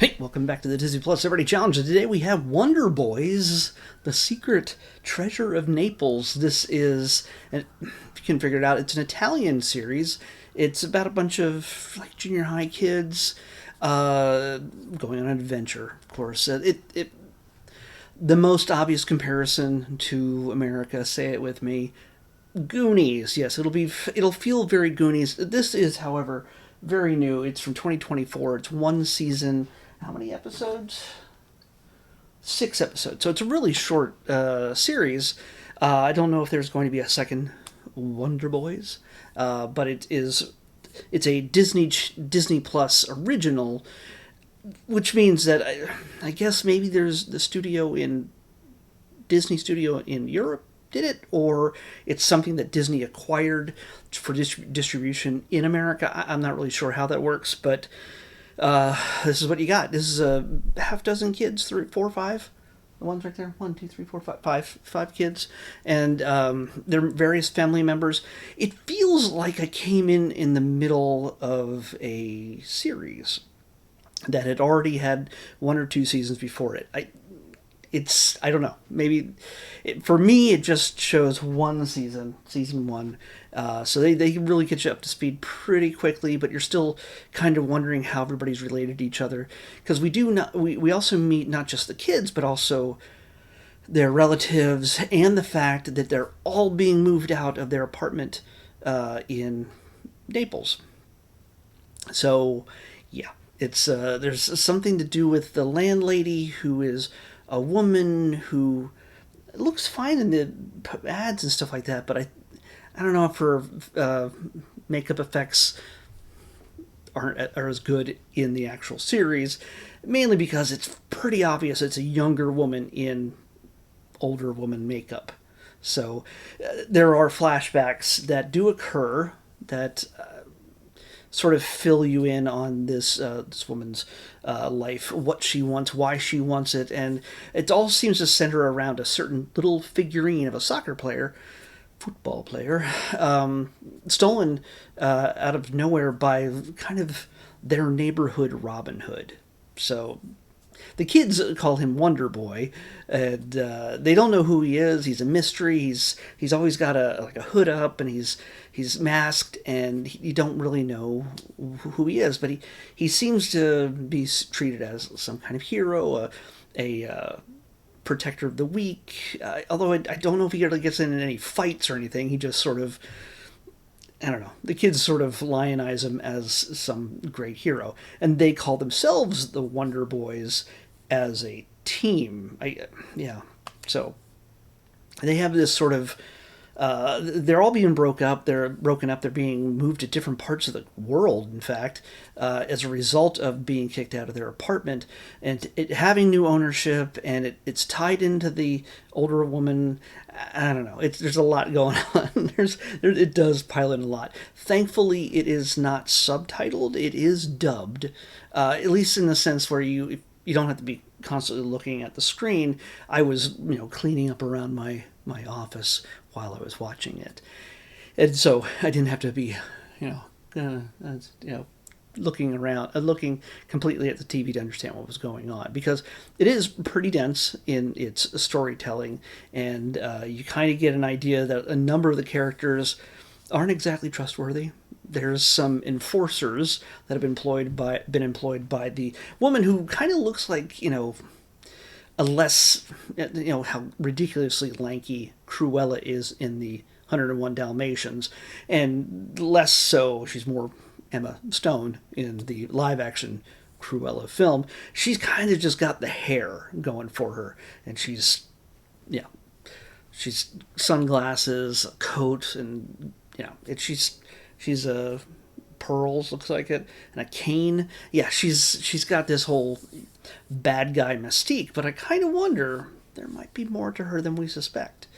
Hey, welcome back to the Disney Plus Everyday Challenge. And today we have Wonderboys, The Secret Treasure of Naples. This is, and if you can figure it out, it's an Italian series. It's about a bunch of like junior high kids going on an adventure. Of course, the most obvious comparison to America. Say it with me. Goonies. Yes, it'll feel very Goonies. This is, however, very new. It's from 2024. It's one season. How many episodes? 6 episodes. So it's a really short series. I don't know if there's going to be a second Wonderboys, but it's a Disney Plus original, which means that I guess maybe there's the studio in Disney studio in Europe did it, or it's something that Disney acquired for distribution in America. I'm not really sure how that works, but this is what you got. This is a half dozen kids, three, four, five. The ones right there. One, two, three, four, five kids, and their various family members. It feels like I came in the middle of a series that had already had one or two seasons before it. I don't know. Maybe for me it just shows one season one. So they really get you up to speed pretty quickly, but you're still kind of wondering how everybody's related to each other, because we also meet not just the kids but also their relatives, and the fact that they're all being moved out of their apartment in Naples. So yeah, it's there's something to do with the landlady, who is a woman who looks fine in the ads and stuff like that, but I don't know if her makeup effects are as good in the actual series, mainly because it's pretty obvious it's a younger woman in older woman makeup. So there are flashbacks that do occur that sort of fill you in on this woman's life, what she wants, why she wants it, and it all seems to center around a certain little figurine of a football player, stolen out of nowhere by kind of their neighborhood Robin Hood. So the kids call him Wonder Boy, and they don't know who he is. He's a mystery. He's always got a hood up, and he's masked, and you don't really know who he is. But he seems to be treated as some kind of hero, a protector of the weak. Although I don't know if he really gets in any fights or anything. He just sort of, I don't know. The kids sort of lionize him as some great hero, and they call themselves the Wonder Boys as a team. Yeah. So they have this sort of. They're all being broken up. They're broken up. They're being moved to different parts of the world. In fact, as a result of being kicked out of their apartment and it having new ownership, and it's tied into the older woman. I don't know. There's a lot going on. It does pile in a lot. Thankfully, it is not subtitled. It is dubbed, at least in the sense where you don't have to be constantly looking at the screen. I was cleaning up around my office while I was watching it, and so I didn't have to be looking around, looking completely at the TV to understand what was going on, because it is pretty dense in its storytelling, and you kind of get an idea that a number of the characters aren't exactly trustworthy. There's some enforcers that have been employed by the woman who kind of looks like a less, how ridiculously lanky Cruella is in the 101 Dalmatians, and less so, she's more Emma Stone in the live-action Cruella film. She's kind of just got the hair going for her, and she's sunglasses, a coat, and she's a pearls, looks like it, and a cane. Yeah, she's got this whole bad guy mystique, but I kind of wonder there might be more to her than we suspect.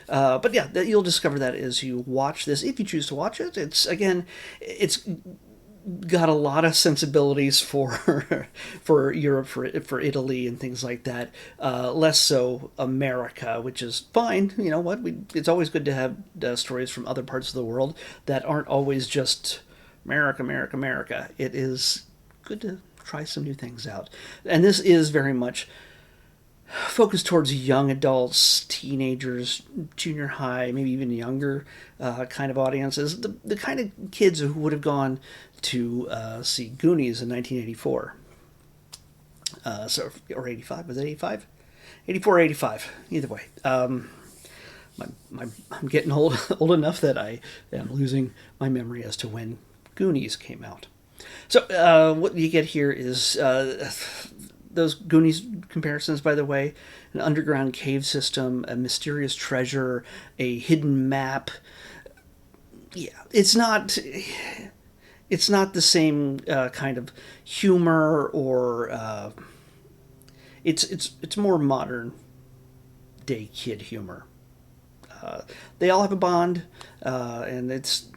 But yeah, you'll discover that as you watch this, if you choose to watch it. It's got a lot of sensibilities for for Europe, for Italy, and things like that. Less so America, which is fine. You know what? It's always good to have stories from other parts of the world that aren't always just America, America, America. It is good to try some new things out. And this is very much focused towards young adults, teenagers, junior high, maybe even younger kind of audiences. The kind of kids who would have gone to see Goonies in 1984. Or 85, was it 85? 84, 85, either way. I'm getting old enough that I am losing my memory as to when Goonies came out. So what you get here is those Goonies comparisons, by the way, an underground cave system, a mysterious treasure, a hidden map. Yeah, it's not the same kind of humor or it's more modern day kid humor. They all have a bond, and it's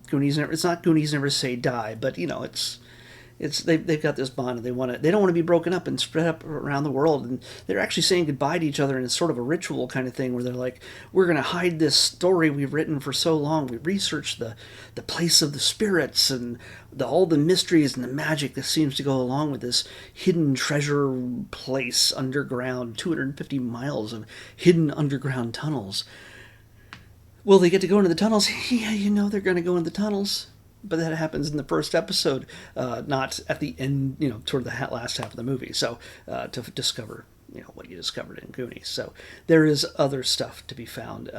Goonies. It's not Goonies Never Say Die, but they've got this bond, and they don't want to be broken up and spread up around the world, and they're actually saying goodbye to each other, and it's sort of a ritual kind of thing where they're like, we're going to hide this story we've written for so long. We researched the place of the spirits and all the mysteries and the magic that seems to go along with this hidden treasure place underground, 250 miles of hidden underground tunnels. Will they get to go into the tunnels? Yeah, they're going to go into the tunnels. But that happens in the first episode, not at the end, toward the last half of the movie. So to discover, what you discovered in Goonies. So there is other stuff to be found.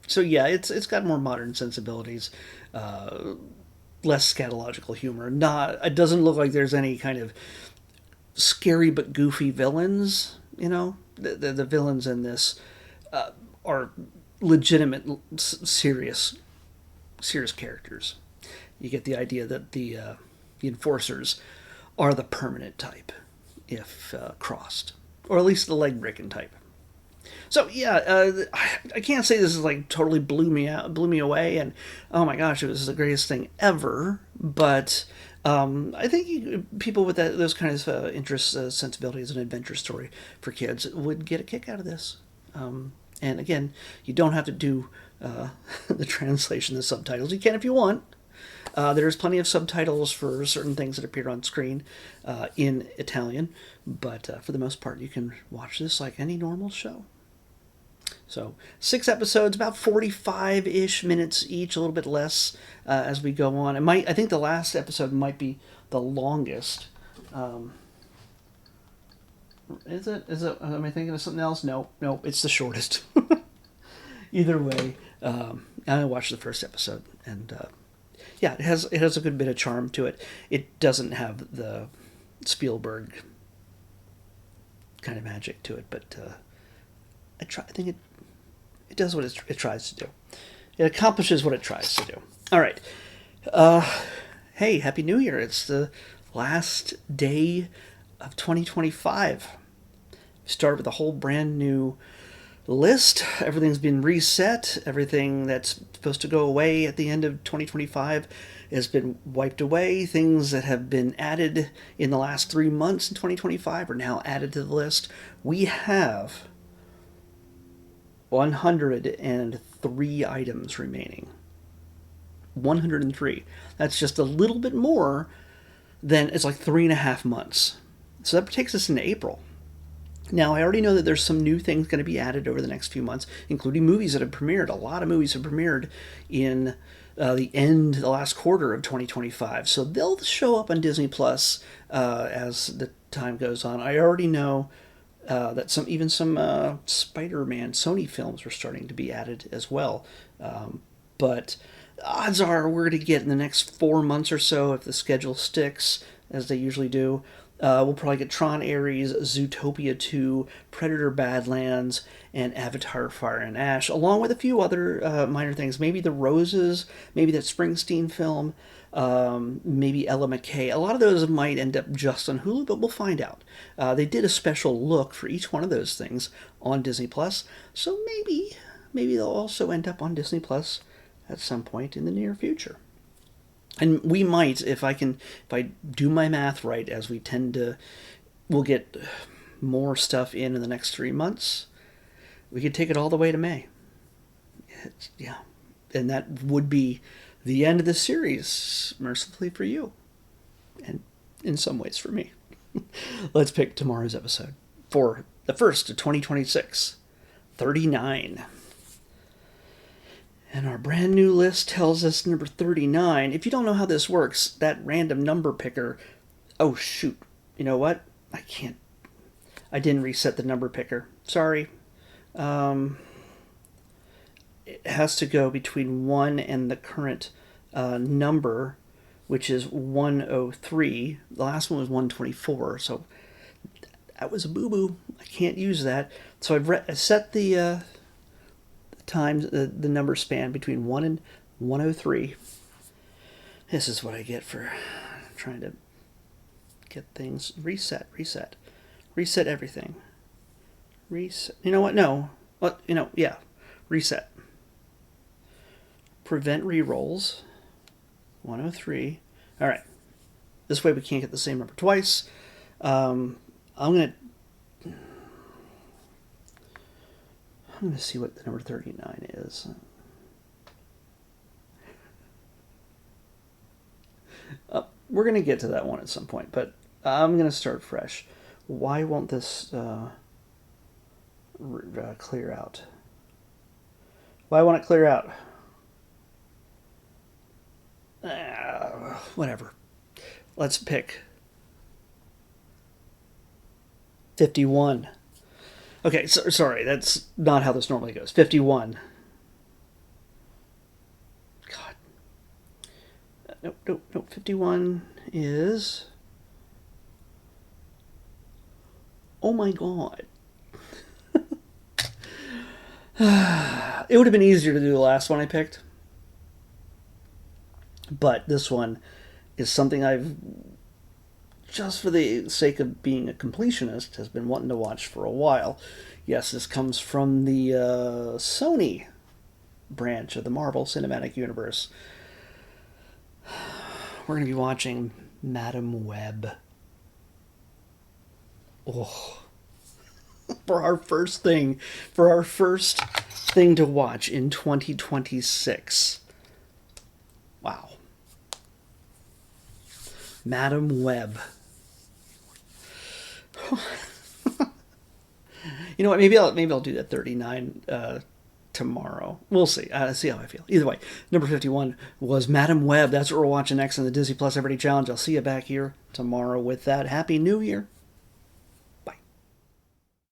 So yeah, it's got more modern sensibilities, less scatological humor. It doesn't look like there's any kind of scary but goofy villains. The villains in this are legitimate, serious characters. You get the idea that the enforcers are the permanent type, if crossed, or at least the leg breaking type. So yeah, I can't say this is like totally blew me away, and oh my gosh, it was the greatest thing ever. But I think people with those kinds of interests, sensibilities, and adventure story for kids would get a kick out of this. And again, you don't have to do the translation, the subtitles. You can if you want. There's plenty of subtitles for certain things that appear on screen in Italian, but for the most part, you can watch this like any normal show. So 6 episodes, about 45-ish minutes each, a little bit less as we go on. I think the last episode might be the longest. Is it? Am I thinking of something else? No, it's the shortest. Either way, I watched the first episode, and yeah, it has a good bit of charm to it. It doesn't have the Spielberg kind of magic to it, but I think it does what it tries to do. It accomplishes what it tries to do. All right. Hey, Happy New Year! It's the last day of 2025. We started with a whole brand new list. Everything's been reset. Everything that's supposed to go away at the end of 2025 has been wiped away. Things that have been added in the last 3 months in 2025 are now added to the list. We have 103 items remaining. 103. That's just a little bit more than, it's like 3.5 months. So that takes us into April. Now, I already know that there's some new things going to be added over the next few months, including movies that have premiered. A lot of movies have premiered in the last quarter of 2025. So they'll show up on Disney Plus as the time goes on. I already know that some Spider-Man Sony films are starting to be added as well. But odds are we're going to get in the next 4 months or so, if the schedule sticks, as they usually do, we'll probably get Tron Ares, Zootopia 2, Predator Badlands, and Avatar Fire and Ash, along with a few other minor things. Maybe The Roses, maybe that Springsteen film, maybe Ella McKay. A lot of those might end up just on Hulu, but we'll find out. They did a special look for each one of those things on Disney Plus, so maybe they'll also end up on Disney Plus at some point in the near future. And we might, if I do my math right, as we tend to, we'll get more stuff in the next 3 months. We could take it all the way to May. Yeah. And that would be the end of the series, mercifully for you. And in some ways for me. Let's pick tomorrow's episode for the first of 2026, 39. And our brand new list tells us number 39. If you don't know how this works, that random number picker... Oh, shoot. You know what? I can't... I didn't reset the number picker. Sorry. It has to go between 1 and the current number, which is 103. The last one was 124, so that was a boo-boo. I can't use that. So I've set the times, the number span between 1 and 103. This is what I get for trying to get things reset everything. Reset. You know what? No. What? Yeah. Reset. Prevent rerolls. 103. All right. This way we can't get the same number twice. I'm gonna see what the number 39 is. We're gonna get to that one at some point, but I'm gonna start fresh. Why won't this clear out? Why won't it clear out? Whatever. Let's pick 51. Okay, sorry, that's not how this normally goes. 51. God. Nope. 51 is... Oh my God. It would have been easier to do the last one I picked. But this one is something I've, just for the sake of being a completionist, has been wanting to watch for a while. Yes, this comes from the Sony branch of the Marvel Cinematic Universe. We're going to be watching Madam Web. Oh. For our first thing to watch in 2026. Wow. Madam Web. You know what? Maybe I'll do that 39 tomorrow. We'll see. See how I feel. Either way, number 51 was Madam Web. That's what we're watching next on the Disney Plus Everyday Challenge. I'll see you back here tomorrow with that. Happy New Year.